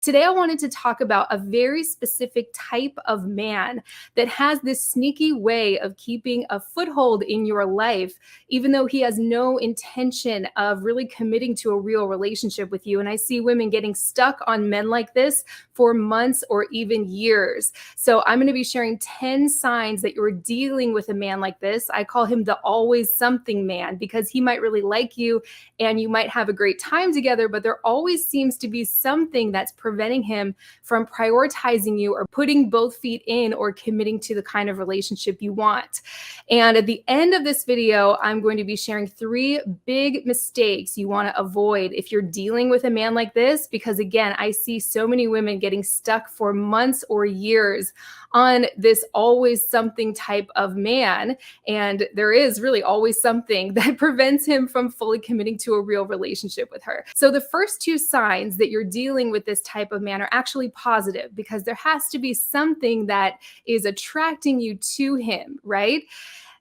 Today, I wanted to talk about a very specific type of man that has this sneaky way of keeping a foothold in your life, even though he has no intention of really committing to a real relationship with you. And I see women getting stuck on men like this for months or even years. So, I'm going to be sharing 10 signs that you're dealing with a man like this. I call him the always something man because he might really like you and you might have a great time together, but there always seems to be something that's preventing him from prioritizing you or putting both feet in or committing to the kind of relationship you want. And at the end of this video, I'm going to be sharing 3 big mistakes you want to avoid if you're dealing with a man like this, because again, I see so many women getting stuck for months or years on this always something type of man. And there is really always something that prevents him from fully committing to a real relationship with her. So the first 2 signs that you're dealing with this type of man are actually positive, because there has to be something that is attracting you to him, right?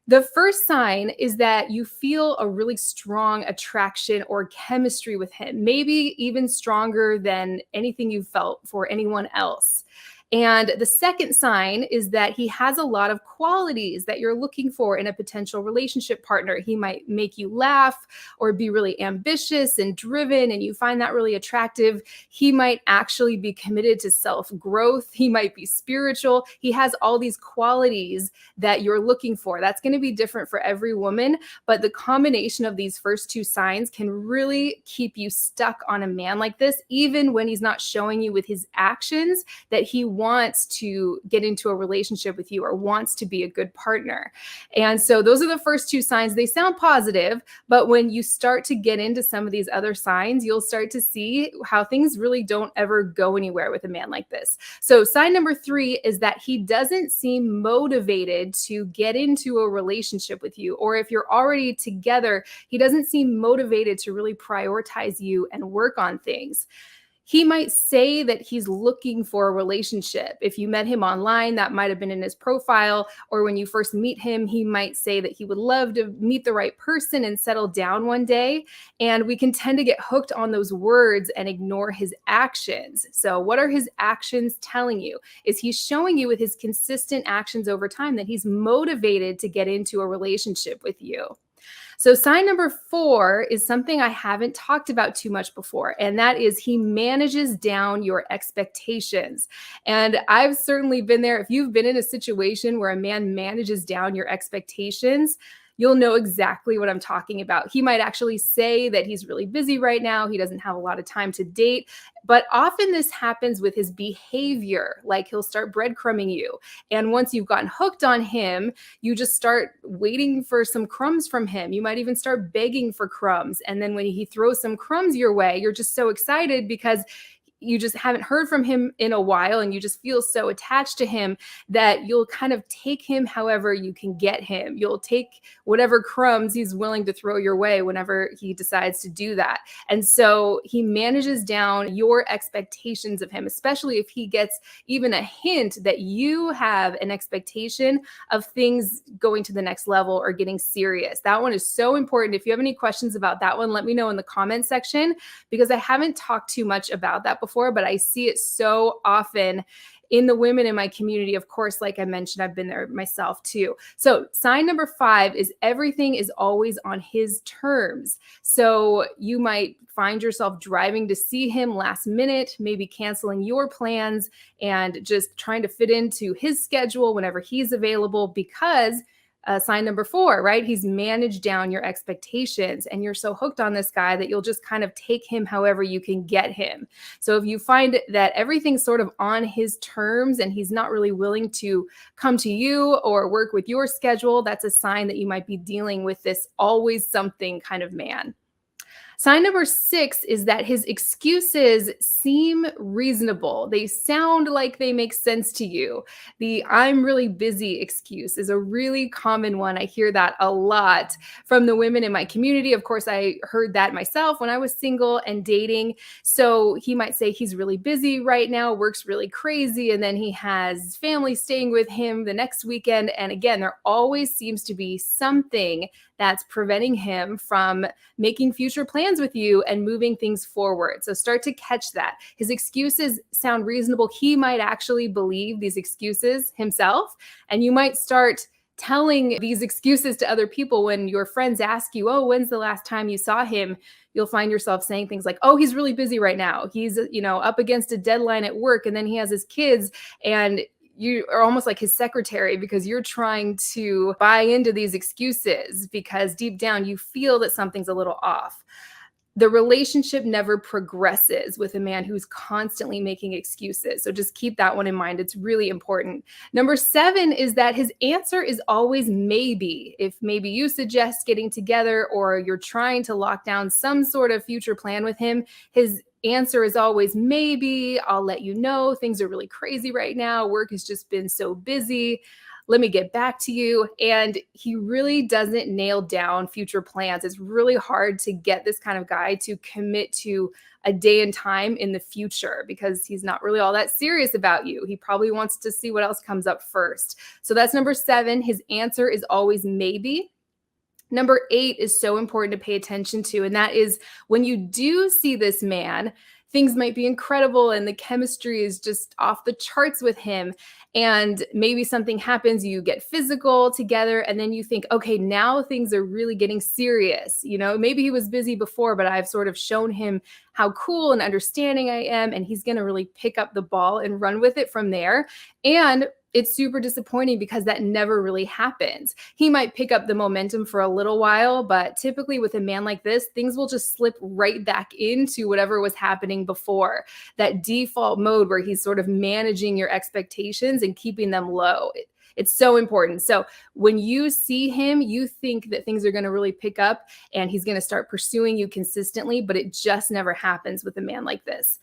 The first sign is that you feel a really strong attraction or chemistry with him, maybe even stronger than anything you've felt for anyone else. And the second sign is that he has a lot of qualities that you're looking for in a potential relationship partner. He might make you laugh or be really ambitious and driven, and you find that really attractive. He might actually be committed to self growth. He might be spiritual. He has all these qualities that you're looking for. That's going to be different for every woman, but the combination of these first 2 signs can really keep you stuck on a man like this, even when he's not showing you with his actions that he wants to get into a relationship with you or wants to be a good partner. And so those are the first 2 signs. They sound positive, but when you start to get into some of these other signs, you'll start to see how things really don't ever go anywhere with a man like this. So sign number 3 is that he doesn't seem motivated to get into a relationship with you, or if you're already together, he doesn't seem motivated to really prioritize you and work on things. He might say that he's looking for a relationship. If you met him online, that might have been in his profile, or when you first meet him, he might say that he would love to meet the right person and settle down one day. And we can tend to get hooked on those words and ignore his actions. So, what are his actions telling you? Is he showing you with his consistent actions over time that he's motivated to get into a relationship with you? So, sign number 4 is something I haven't talked about too much before, and that is he manages down your expectations. And I've certainly been there. If you've been in a situation where a man manages down your expectations, you'll know exactly what I'm talking about. He might actually say that he's really busy right now. He doesn't have a lot of time to date. But often this happens with his behavior, like he'll start breadcrumbing you. And once you've gotten hooked on him, you just start waiting for some crumbs from him. You might even start begging for crumbs. And then when he throws some crumbs your way, you're just so excited because you just haven't heard from him in a while and you just feel so attached to him that you'll kind of take him however you can get him. You'll take whatever crumbs he's willing to throw your way whenever he decides to do that. And so he manages down your expectations of him, especially if he gets even a hint that you have an expectation of things going to the next level or getting serious. That one is so important. If you have any questions about that one, let me know in the comment section, because I haven't talked too much about that before, but I see it so often in the women in my community. Of course, like I mentioned, I've been there myself too. So sign number 5 is everything is always on his terms. So you might find yourself driving to see him last minute, maybe canceling your plans and just trying to fit into his schedule whenever he's available, because sign number 4, right? He's managed down your expectations and you're so hooked on this guy that you'll just kind of take him however you can get him. So if you find that everything's sort of on his terms and he's not really willing to come to you or work with your schedule, that's a sign that you might be dealing with this always something kind of man. Sign number 6 is that his excuses seem reasonable. They sound like they make sense to you. The "I'm really busy" excuse is a really common one. I hear that a lot from the women in my community. Of course, I heard that myself when I was single and dating. So he might say he's really busy right now, works really crazy, and then he has family staying with him the next weekend. And again, there always seems to be something that's preventing him from making future plans plans with you and moving things forward. So start to catch that. His excuses sound reasonable. He might actually believe these excuses himself, and you might start telling these excuses to other people. When your friends ask you, oh, when's the last time you saw him? You'll find yourself saying things like, oh, he's really busy right now. He's, up against a deadline at work, and then he has his kids, and you are almost like his secretary because you're trying to buy into these excuses because deep down you feel that something's a little off. The relationship never progresses with a man who's constantly making excuses. So just keep that one in mind. It's really important. Number 7 is that his answer is always maybe. If maybe you suggest getting together or you're trying to lock down some sort of future plan with him, his answer is always maybe. I'll let you know. Things are really crazy right now. Work has just been so busy. Let me get back to you. And he really doesn't nail down future plans. It's really hard to get this kind of guy to commit to a day and time in the future because he's not really all that serious about you. He probably wants to see what else comes up first. So that's number 7. His answer is always maybe. Number 8 is so important to pay attention to, and that is when you do see this man, things might be incredible and the chemistry is just off the charts with him. And maybe something happens, you get physical together, and then you think, okay, now things are really getting serious. Maybe he was busy before, but I've sort of shown him how cool and understanding I am, and he's going to really pick up the ball and run with it from there. And it's super disappointing because that never really happens. He might pick up the momentum for a little while, but typically with a man like this, things will just slip right back into whatever was happening before. That default mode where he's sort of managing your expectations and keeping them low. It's so important. So when you see him, you think that things are going to really pick up and he's going to start pursuing you consistently, but it just never happens with a man like this.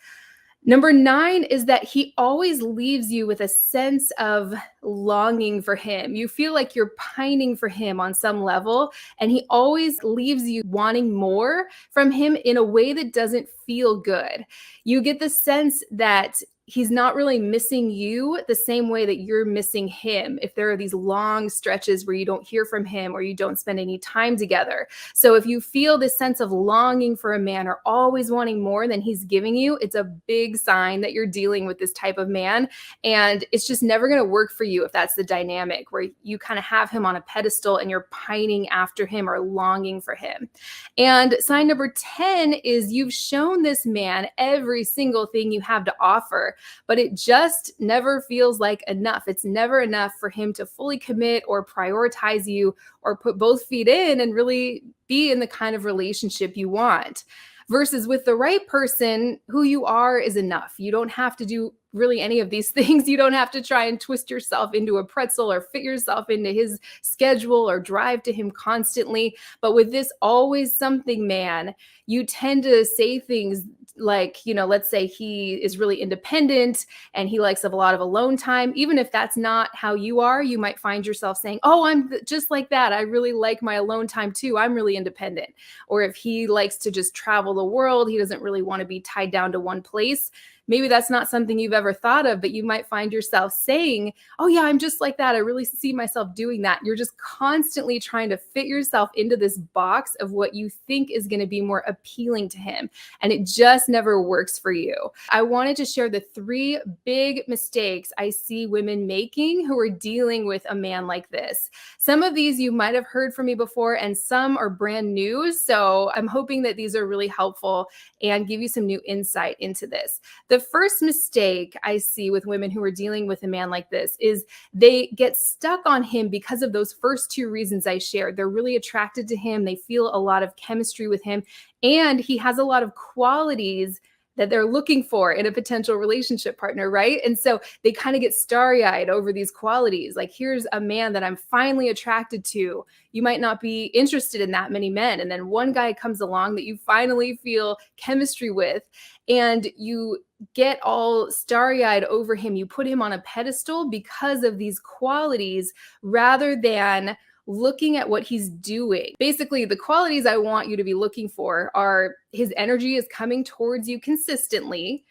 Number 9 is that he always leaves you with a sense of longing for him. You feel like you're pining for him on some level, and he always leaves you wanting more from him in a way that doesn't feel good. You get the sense that he's not really missing you the same way that you're missing him if there are these long stretches where you don't hear from him or you don't spend any time together. So if you feel this sense of longing for a man or always wanting more than he's giving you, it's a big sign that you're dealing with this type of man. And it's just never going to work for you if that's the dynamic where you kind of have him on a pedestal and you're pining after him or longing for him. And sign number 10 is you've shown this man every single thing you have to offer, but it just never feels like enough. It's never enough for him to fully commit or prioritize you or put both feet in and really be in the kind of relationship you want. Versus with the right person, who you are is enough. You don't have to do really any of these things. You don't have to try and twist yourself into a pretzel or fit yourself into his schedule or drive to him constantly. But with this always something man, you tend to say things like, let's say he is really independent and he likes a lot of alone time. Even if that's not how you are, you might find yourself saying, oh, I'm just like that. I really like my alone time too. I'm really independent. Or if he likes to just travel the world, he doesn't really want to be tied down to one place. Maybe that's not something you've ever thought of, but you might find yourself saying, oh yeah, I'm just like that. I really see myself doing that. You're just constantly trying to fit yourself into this box of what you think is going to be more appealing to him. And it just never works for you. I wanted to share the 3 big mistakes I see women making who are dealing with a man like this. Some of these you might have heard from me before, and some are brand new. So I'm hoping that these are really helpful and give you some new insight into this. The first mistake I see with women who are dealing with a man like this is they get stuck on him because of those first 2 reasons I shared. They're really attracted to him. They feel a lot of chemistry with him, and he has a lot of qualities that they're looking for in a potential relationship partner, right? And so they kind of get starry-eyed over these qualities. Like, here's a man that I'm finally attracted to. You might not be interested in that many men. And then one guy comes along that you finally feel chemistry with, and you get all starry-eyed over him. You put him on a pedestal because of these qualities rather than looking at what he's doing. Basically, the qualities I want you to be looking for are his energy is coming towards you consistently.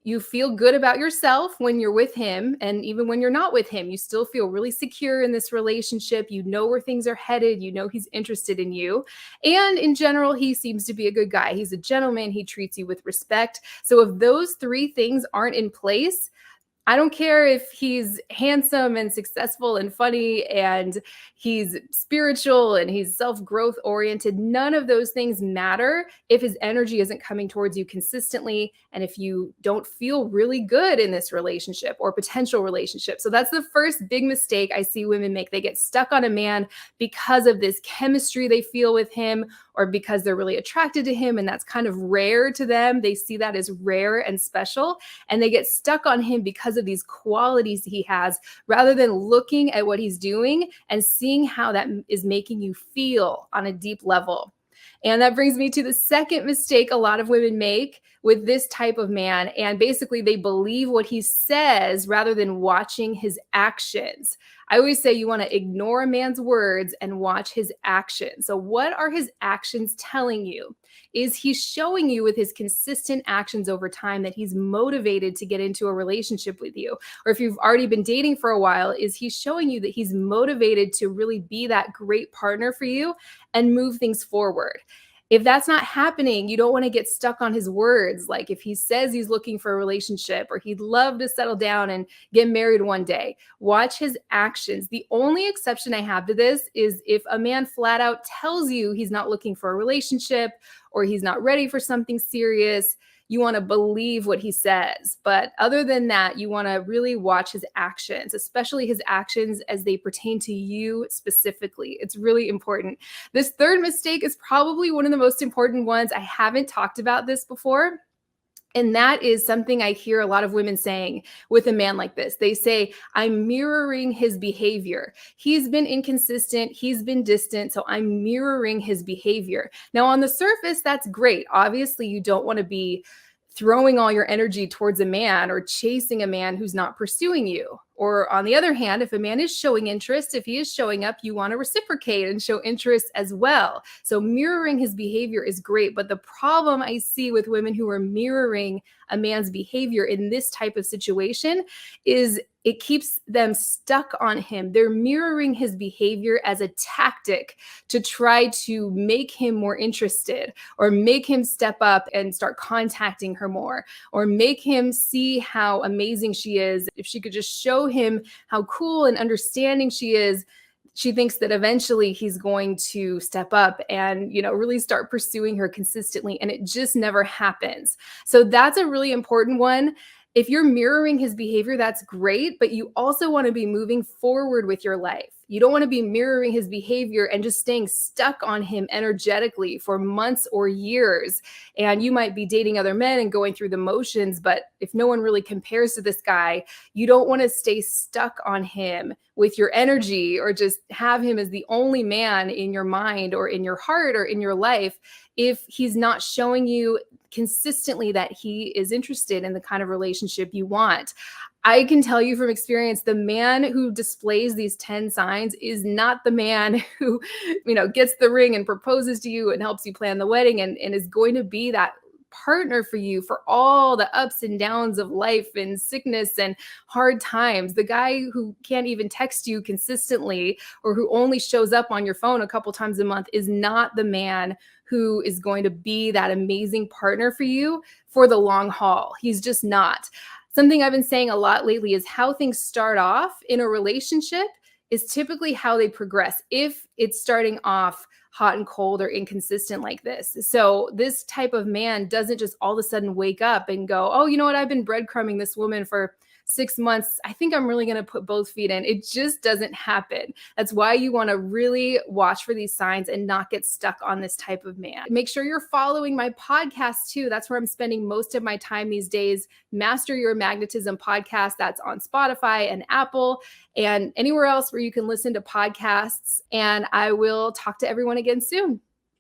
You feel good about yourself when you're with him. And even when you're not with him, you still feel really secure in this relationship. You know where things are headed. You know he's interested in you. And in general, he seems to be a good guy. He's a gentleman. He treats you with respect. So if those three things aren't in place, I don't care if he's handsome and successful and funny and he's spiritual and he's self-growth oriented. None of those things matter if his energy isn't coming towards you consistently and if you don't feel really good in this relationship or potential relationship. So that's the first big mistake I see women make. They get stuck on a man because of this chemistry they feel with him or because they're really attracted to him and that's kind of rare to them. They see that as rare and special and they get stuck on him because of these qualities he has rather than looking at what he's doing and seeing how that is making you feel on a deep level. And that brings me to the second mistake a lot of women make with this type of man. And basically, they believe what he says rather than watching his actions. I always say you want to ignore a man's words and watch his actions. So, what are his actions telling you? Is he showing you with his consistent actions over time that he's motivated to get into a relationship with you? Or if you've already been dating for a while, is he showing you that he's motivated to really be that great partner for you and move things forward? If that's not happening, you don't want to get stuck on his words. Like if he says he's looking for a relationship or he'd love to settle down and get married one day, watch his actions. The only exception I have to this is if a man flat out tells you he's not looking for a relationship or he's not ready for something serious. You want to believe what he says. But other than that, you want to really watch his actions, especially his actions as they pertain to you specifically. It's really important. This third mistake is probably one of the most important ones. I haven't talked about this before. And that is something I hear a lot of women saying with a man like this. They say, I'm mirroring his behavior. He's been inconsistent. He's been distant. So I'm mirroring his behavior. Now, on the surface, that's great. Obviously, you don't want to be throwing all your energy towards a man or chasing a man who's not pursuing you. Or on the other hand, if a man is showing interest, if he is showing up, you want to reciprocate and show interest as well. So mirroring his behavior is great. But the problem I see with women who are mirroring a man's behavior in this type of situation is it keeps them stuck on him. They're mirroring his behavior as a tactic to try to make him more interested or make him step up and start contacting her more or make him see how amazing she is. If she could just show him how cool and understanding she is, she thinks that eventually he's going to step up and, really start pursuing her consistently. And it just never happens. So that's a really important one. If you're mirroring his behavior, that's great, but you also want to be moving forward with your life. You don't want to be mirroring his behavior and just staying stuck on him energetically for months or years. And you might be dating other men and going through the motions, but if no one really compares to this guy, you don't want to stay stuck on him with your energy or just have him as the only man in your mind or in your heart or in your life if he's not showing you consistently that he is interested in the kind of relationship you want. I can tell you from experience, the man who displays these 10 signs is not the man who, gets the ring and proposes to you and helps you plan the wedding and is going to be that partner for you for all the ups and downs of life and sickness and hard times. The guy who can't even text you consistently or who only shows up on your phone a couple times a month is not the man who is going to be that amazing partner for you for the long haul. He's just not. Something I've been saying a lot lately is how things start off in a relationship is typically how they progress if it's starting off hot and cold or inconsistent like this. So this type of man doesn't just all of a sudden wake up and go, oh, you know what? I've been breadcrumbing this woman for 6 months. I think I'm really going to put both feet in. It just doesn't happen. That's why you want to really watch for these signs and not get stuck on this type of man. Make sure you're following my podcast too. That's where I'm spending most of my time these days. Master Your Magnetism podcast. That's on Spotify and Apple and anywhere else where you can listen to podcasts. And I will talk to everyone again soon.